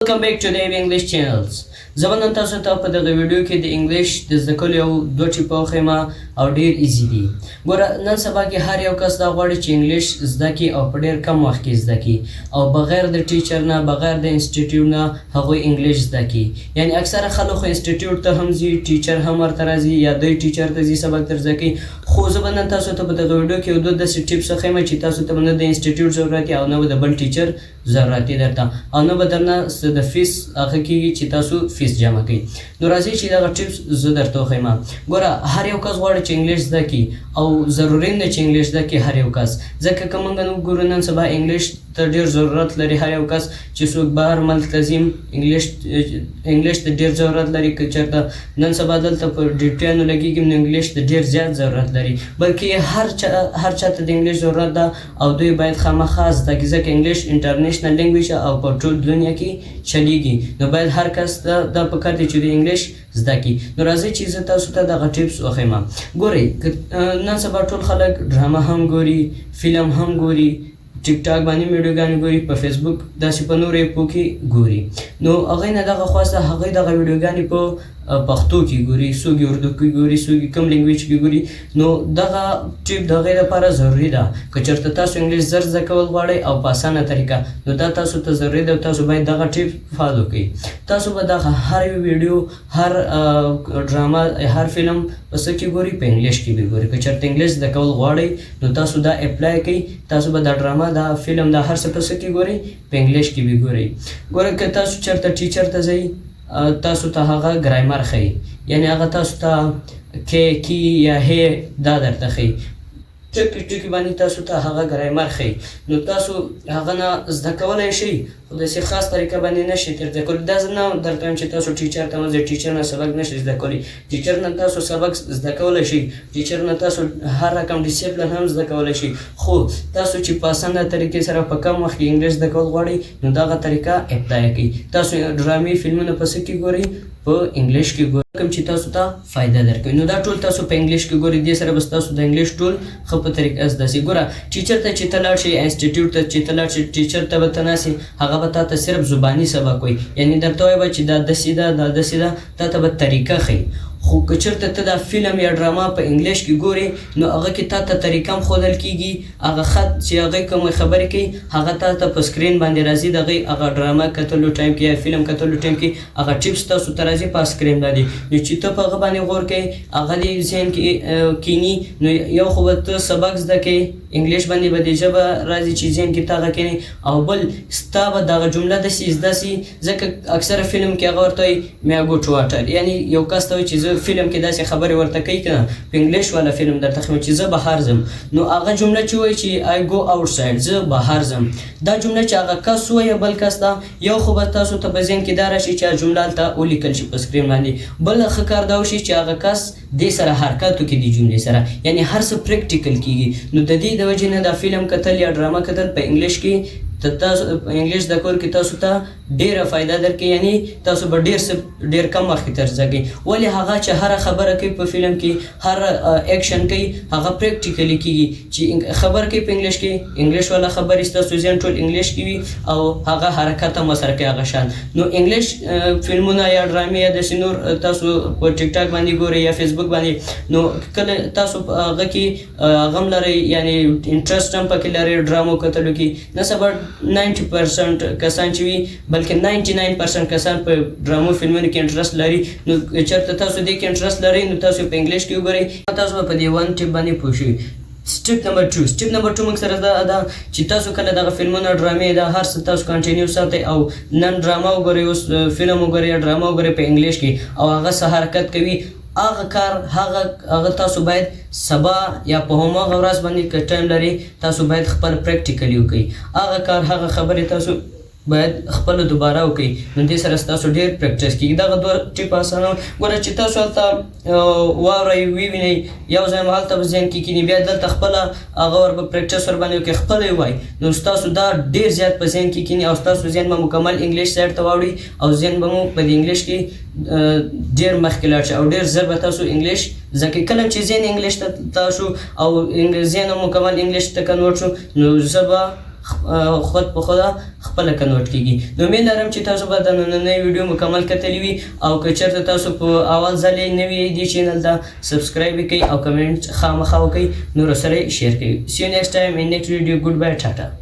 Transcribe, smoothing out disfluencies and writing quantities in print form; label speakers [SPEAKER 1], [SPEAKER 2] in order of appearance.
[SPEAKER 1] Welcome back to the English channels. زبان نن تاسو ته په دغه ویډیو کې د انګلیش د زده کولو یو دوه ټیپه وښیم او ډېر ایزي دي. ګوره نن سبا کې هر یو کس دا غواړي چې انګلیش زده کړي او په ډېر کم وخت کې زده کړي او بغیر د ټیچر نه بغیر د انسټیټیوټ نه هغوی انګلیش زده کړي. یعنی اکثره خلک خو انسټیټیوټ ته هم ځي، ټیچر هم ورته راځي یا دوی ټیچر ته ځي سبق در زده کړي. خو زه به نن تاسو ته په دغه ویډیو کې یو دوه داسې ټیپس وښیم چې تاسو ته به نه د انسټیټیوټ ضرورت وي او نه به د بل ټیچر ضرورت وي درته او نه به درنه د فیس هغه کېږي چې تاسو فیس جمع کړئ. نو راځئ چې دغه ټیپس زه درته وښیم. ګوره هر یو کس غواړي چې انګلیش زده کړي او ضروري نه چې انګلیش زده کړي هر یو کس، ځکه که موږ وګورو نن سبا انګلیش ته ډېر ضرورت لري هر یو کس چې څوک بهر ملک ته ځي انګلیش ته ډېر ضرورت لري. که چېرته نن سبا دلته په ډیوټیانو لګېږي نو انګلیش ته ډېر زیات ضرورت لري، بلکې هر چا ته د انګلیش ضرورت ده او دوی باید خامخا زده کړي ځکه انګلیش انټرنیشنل لینګویج او په ټول دنیا کې چلیږي. نو باید هر کس دا پکار دی چې د انګلیش زده کړي. نو راځئ چې زه تاسو ته دغه ټیپس وښیم. ګورئ نن سبا ټول خلک ډرامه هم ګوري، فلم هم ګوري، ټیک ټاک باندې ویډیوګانې ګوري، په فیسبوک داسې په نورو ایپو کې ګوري. نو هغوی نه دغه خواسته هغوی دغه ویډیوګانې په پښتو کې ګوري، څوک یې اردو کې ګوري، څوک یې کوم لینګویج کې ګوري. نو دغه ټیپ د هغوی لپاره ضروري ده. که چېرته تاسو انګلیش زر زده کول غواړئ او په اسانه طریقه نو دا تاسو ته ضروري ده او تاسو باید دغه ټیپ فالو کړئ. تاسو به دغه هر یو ویډیو، هر ډرامه، هر فلم په څه کې ګوري؟ په انګلیش کې به ګوري. که چېرته انګلیش زده کول غواړئ نو تاسو دا اپلای کړئ. تاسو به دا ډرامه، دا فلم، دا هر څه په څه کې ګورئ؟ په انګلیش کې به ګورئ. ګوره که تاسو چېرته ټیچر ته ځئ تاسو ته هغه ګرامر ښیي، یعنی هغه تاسو ته کې کی یا هی دا درته ښیي، ټکي ټکي باندې تاسو ته هغه ګرامر ښیي. نو تاسو هغه نه زده کولی شئ خو داسې خاص طریقه باندې نه شئ تر زده کولی. دا زه نه درته وایم چې تاسو ټیچر ته مه ځئ، ټیچر نه سبق نه شئ زده کولی. ټیچر نه تاسو سبق زده کولی شئ، ټیچر نه تاسو هر رقم ډسپلن هم زده کولی شئ. خو تاسو چې په اسانه طریقې سره په کم وخت کې انګلیش زده کول غواړئ نو دغه طریقه اپلای کړئ. تاسو ډرامې، فلمونه په څه کې ګورئ؟ په انګلیش کې ګورئ، کوم چې تاسو ته فایده درکوي. نو دا ټول تاسو په انګلیش کې ګورئ. دې سره بس تاسو د انګلیش ټول ښه په طریقه زده شي. ګوره ټیچر ته چې ته لاړ شئ، انسټیټیوټ ته چې ته لاړ شئ، ټیچر ته به ته ناستې هغه به تا ته صرف زباني سبق وایي، یعنی درته وایي به چې دا داسې ده، دا داسې ده، تا ته به طریقه ښیي. خو که چېرته ته دا فلم یا ډرامه په انګلیش کې ګورې نو هغه کې تا ته طریقه هم ښودل کېږي. هغه خط چې هغوی کومې خبرې کوي هغه تا ته په سکرین باندې راځي. د هغوی هغه ډرامه کتلو ټایم کې یا فلم کتلو ټایم کې هغه ټیپس تاسو ته راځي په سکرین باندې. نو چې ته په هغه باندې غور کوې، هغه دې ذهن کې کیني، نو یو خو به ته سبق زده کوې، انګلیش باندې به دې ژبه راځي چې ذهن کې ته هغه کینې، او بل ستا به دغه جمله داسې زده سي. ځکه اکثره فلم کې هغه ورته وایي میا ګو ټو واټر، یعنی یو کس ته وایي چې زه فلم کې داسې خبرې ورته کوي که نه، په انګلیش والا فلم درته ښیم چې زه بهر ځم، نو هغه جمله چې وایي چې آی ګو آوټ سایډ، زه بهر ځم، دا جمله چې هغه کس وایي بل کس ته، یو خو به تاسو ته په ذهن کې دا راشي چې جمله هلته ولیکل شي په سکرین باندې، بل ښه کار دا وشي چې هغه کس دې سره حرکت وکړي دې جملې سره، یعنی هر څه پریکټیکل کېږي. نو د دې د وجې نه دا فلم کتل یا ډرامه کتل په انګلیش کې تاسو په انګلیش زده کول کې تاسو ته ډېره فایده درکوي، یعنی تاسو به ډېر کم وخت کې تر زده کوئ. ولې هغه چې هره خبره کوي په فلم کې، هر ایکشن کوي، هغه پریکټیکلی کېږي. چې خبر کوي په انګلیش کې، انګلیش والا خبرې ستاسو ذهن ټول انګلیش کې وي او هغه حرکت هم ورسره کوي هغه شان. نو انګلیش فلمونه یا ډرامې یا داسې نور تاسو په ټیک ټاک باندې ګورئ یا فیسبوک باندې، نو کله تاسو هغه کې هغه هم لرئ، یعنی انټرسټ هم پکې لرئ ډرامو کتلو کې. نه سبا 90% کسان چې وي، بلکې 99% کسان په ډرامو فلمونو کې انټرسټ لري. نو چېرته تاسو دې کې انټرسټ لرئ نو تاسو په انګلیش کې وګورئ. تاسو به په دې ون ټیپ باندې پوه شئ. سټپ نمبر 2 موږ سره دا ده چې تاسو کله دغه فلمونه، ډرامې، دا هر څه تاسو کنټینیو ساتئ او نن ډرامه وګورئ، اوس فلم وګورئ یا ډرامه وګورئ په انګلیش کې او هغه څه حرکت کوي، هغه کار هغه تاسو باید سبا یا په هماغه ورځ باندې که ټایم لرئ تاسو باید خپل پریکټیکلی وکړئ. هغه کار، هغه خبرې تاسو باید خپل دوباره وکړئ. نو دې سره ستاسو ډېر پریکټس کېږي. دغه دوه ټیپ اسانه. ګوره چې تاسو هلته واورئ، ووینئ، یو ځای مو هلته په ذهن کې کیني، بیا دلته خپله هغه ور به پریکټس ورباندې وکړئ، خپله یې ووایئ، نو ستاسو دا ډېر زیات په ذهن کې کیني او ستاسو ذهن به مکمل انګلیش سایډ ته واوړي او ذهن به مو په دې انګلیش کې ډېر مخکې لاړ شي او ډېر ژر به تاسو انګلیش زده کوئ. کله چې ذهن انګلیش ته تاسو او ذهن مکمل انګلیش ته کنورټ شو نو زه به خود په خود خپله کنورټ کیږي. نو امید لرم چې تاسو به د نننۍ ویډیو مکمل کتلی وي او که چېرته تاسو په اول ځل یې نوي دې چینل ته سبسکرایب وکړئ او کمنټ خامخا وکړئ، نورو سره یې شیر کړئ. See you next time in next video. Goodbye. Tata.